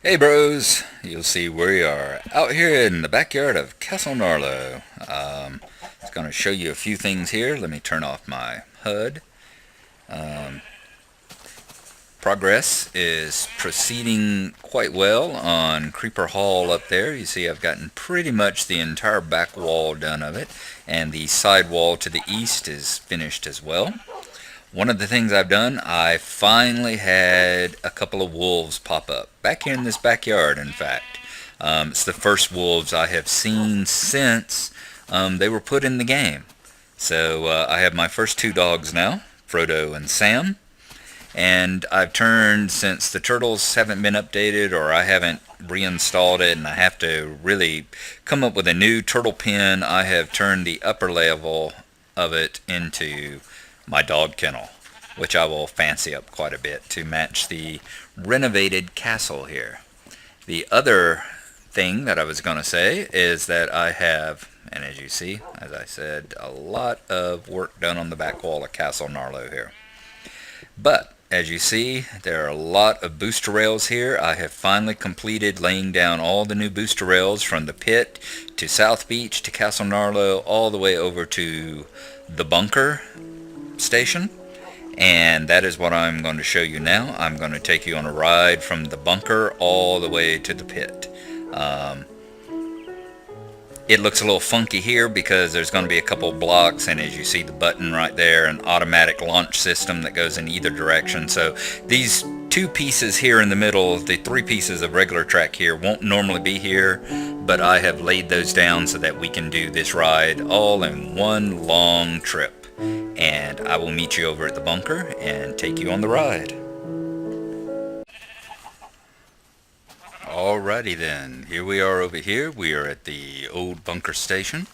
Hey bros, you'll see we are out here in the backyard of Castle Gnarlo. It's going to show you a few things here. Let me turn off my HUD. Progress is proceeding quite well on Creeper Hall up there. You see I've gotten pretty much the entire back wall done of it, and the side wall to the east is finished as well. One of the things I've done, I finally had a couple of wolves pop up. Back here in this backyard, in fact. It's the first wolves I have seen since they were put in the game. So I have my first two dogs now, Frodo and Sam. And I've turned, since the turtles haven't been updated or I haven't reinstalled it and I have to really come up with a new turtle pen, I have turned the upper level of it into my dog kennel, which I will fancy up quite a bit to match the renovated castle here. The other thing that I was going to say is that I have, and as you see, as I said, a lot of work done on the back wall of Castle Gnarlo here. But as you see, there are a lot of booster rails here. I have finally completed laying down all the new booster rails from the pit to South Beach to Castle Gnarlo all the way over to the bunker station, and that is what I'm going to show you now. I'm going to take you on a ride from the bunker all the way to the pit. It looks a little funky here because there's going to be a couple of blocks, and as you see the button right there, an automatic launch system that goes in either direction. So these two pieces here in the middle, the three pieces of regular track here, won't normally be here, but I have laid those down so that we can do this ride all in one long trip. And I will meet you over at the bunker and take you on the ride. Alrighty then, here we are over here. We are at the old bunker station.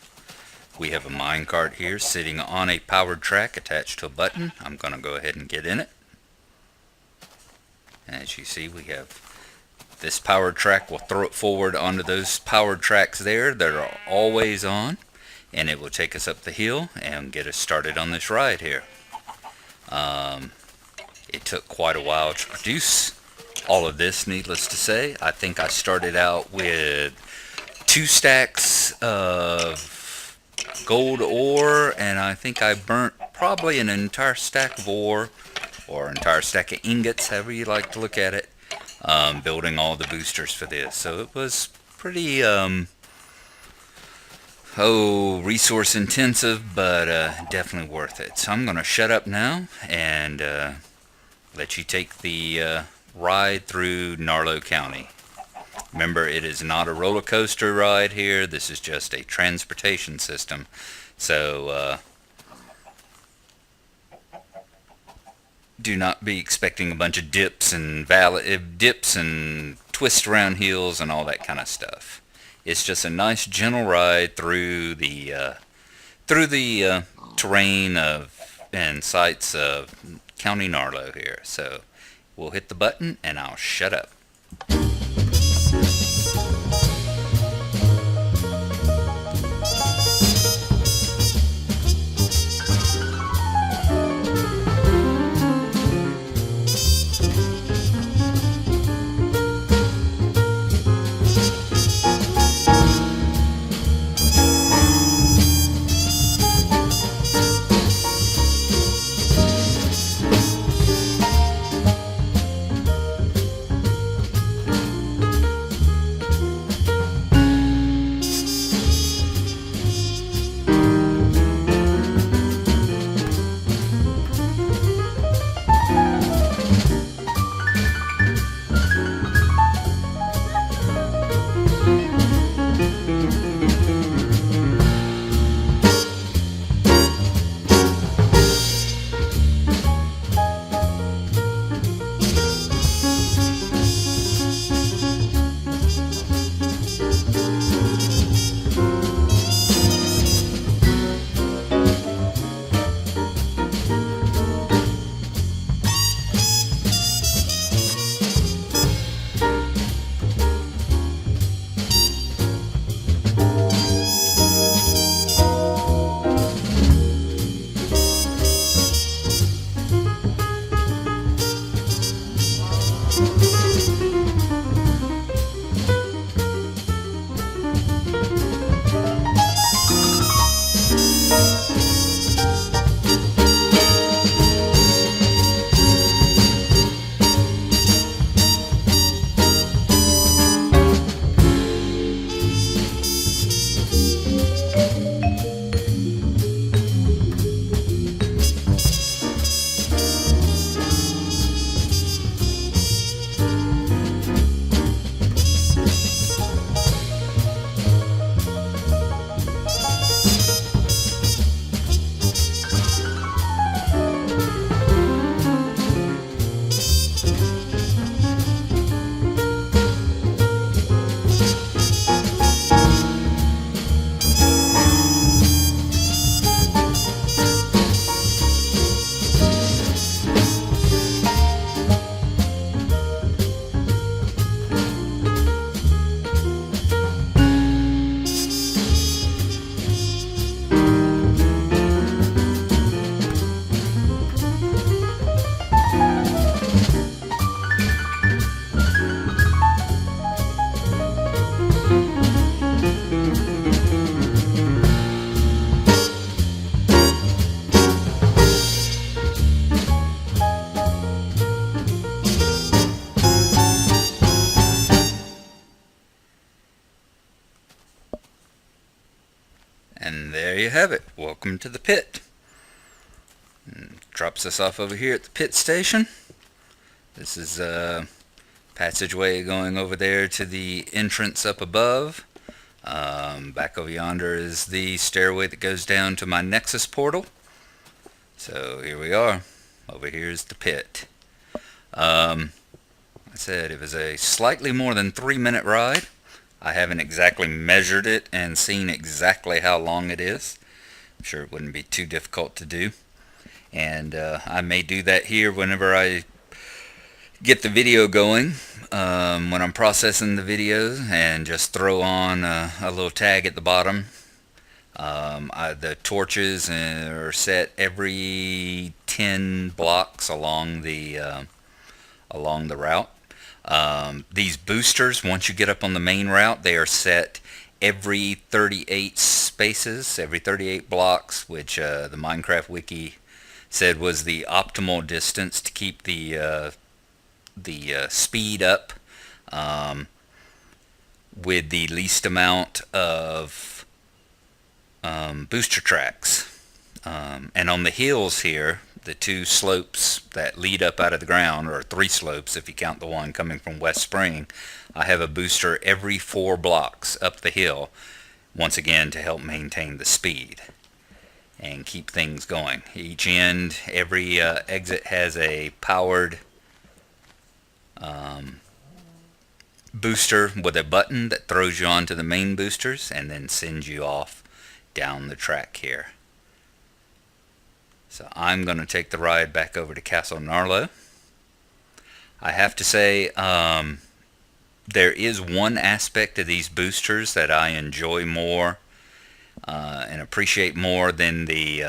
We have a minecart here sitting on a powered track attached to a button. I'm going to go ahead and get in it. As you see, we have this powered track. We'll throw it forward onto those powered tracks there that are always on, and it will take us up the hill and get us started on this ride here. It took quite a while to produce all of this, needless to say. I think I started out with 2 stacks of gold ore, and I think I burnt probably an entire stack of ore, or an entire stack of ingots, however you like to look at it, building all the boosters for this. So it was pretty resource intensive, but definitely worth it. So I'm going to shut up now and let you take the ride through Gnarlo County. Remember, it is not a roller coaster ride here. This is just a transportation system. So do not be expecting a bunch of dips and twists around hills and all that kind of stuff. It's just a nice gentle ride through the terrain of and sights of County Gnarlo here. So we'll hit the button and I'll shut up. And there you have it. Welcome to the pit. And drops us off over here at the pit station. This is a passageway going over there to the entrance up above. Back over yonder is the stairway that goes down to my Nexus portal. So here we are. Over here is the pit. I said it was a slightly more than 3-minute ride. I haven't exactly measured it and seen exactly how long it is. I'm sure it wouldn't be too difficult to do. And I may do that here whenever I get the video going, when I'm processing the videos, and just throw on a little tag at the bottom. The torches are set every 10 blocks along the route. These boosters, once you get up on the main route, they are set every 38 spaces, every 38 blocks, which the Minecraft wiki said was the optimal distance to keep the speed up, with the least amount of booster tracks. And on the hills here, the 2 slopes that lead up out of the ground, or 3 slopes if you count the one coming from West Spring, I have a booster every 4 blocks up the hill, once again to help maintain the speed and keep things going. Each end, every exit has a powered booster with a button that throws you onto the main boosters and then sends you off down the track here. So I'm going to take the ride back over to Castle Gnarlo. I have to say, there is one aspect of these boosters that I enjoy more and appreciate more than the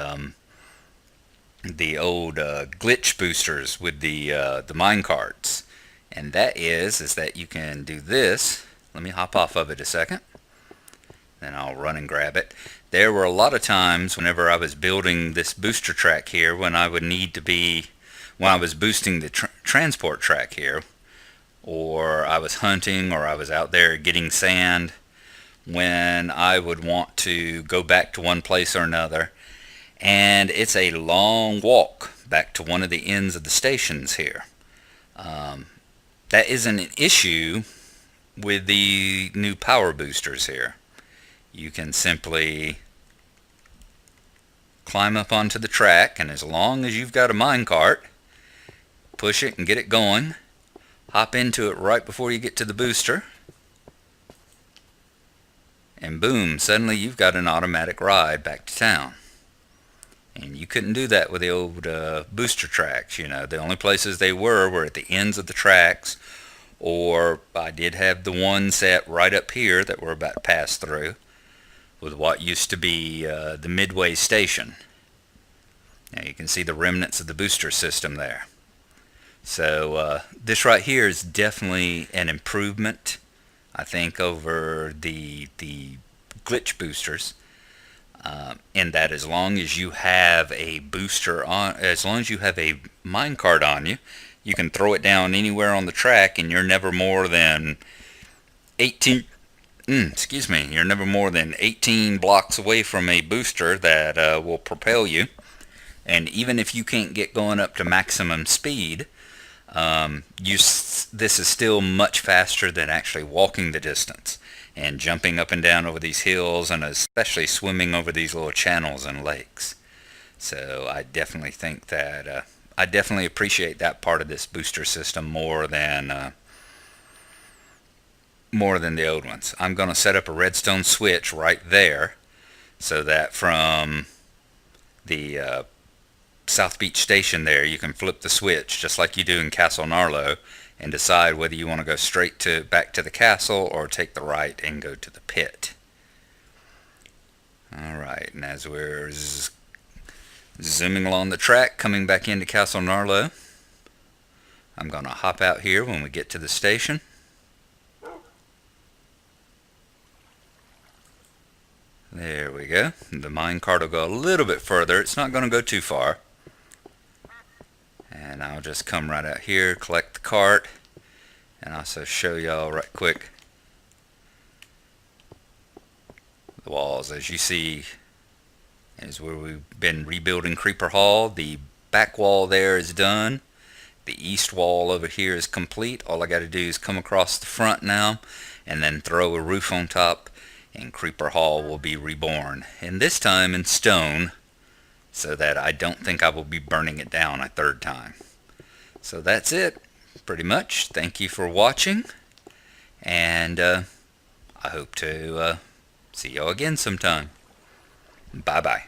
old glitch boosters with the minecarts. And that is that you can do this. Let me hop off of it a second. Then I'll run and grab it. There were a lot of times whenever I was building this booster track here, when I would need to be, when I was boosting the transport track here, or I was hunting, or I was out there getting sand, when I would want to go back to one place or another, and it's a long walk back to one of the ends of the stations here. That isn't an issue with the new power boosters here. You can simply climb up onto the track, and as long as you've got a minecart, push it and get it going, hop into it right before you get to the booster, and boom, suddenly you've got an automatic ride back to town. And you couldn't do that with the old booster tracks. You know, the only places they were at the ends of the tracks, or I did have the one set right up here that we're about to pass through, with what used to be the Midway station. Now you can see the remnants of the booster system there. So this right here is definitely an improvement, I think, over the glitch boosters. In that as long as you have a booster on, as long as you have a minecart on you, you can throw it down anywhere on the track, and you're never more than 18 you're never more than 18 blocks away from a booster that will propel you. And even if you can't get going up to maximum speed, this is still much faster than actually walking the distance and jumping up and down over these hills, and especially swimming over these little channels and lakes. So I definitely think that I definitely appreciate that part of this booster system more than the old ones. I'm going to set up a redstone switch right there, so that from the South Beach station there, you can flip the switch just like you do in Castle Gnarlo, and decide whether you want to go straight back to the castle or take the right and go to the pit. Alright, and as we're zooming along the track, coming back into Castle Gnarlo, I'm going to hop out here when we get to the station. There we go. The minecart will go a little bit further. It's not going to go too far. And I'll just come right out here, collect the cart, and also show y'all right quick the walls. As you see, is where we've been rebuilding Creeper Hall. The back wall there is done. The east wall over here is complete. All I got to do is come across the front now and then throw a roof on top, and Creeper Hall will be reborn. And this time in stone, so that I don't think I will be burning it down a third time. So that's it, pretty much. Thank you for watching, and I hope to see y'all again sometime. Bye-bye.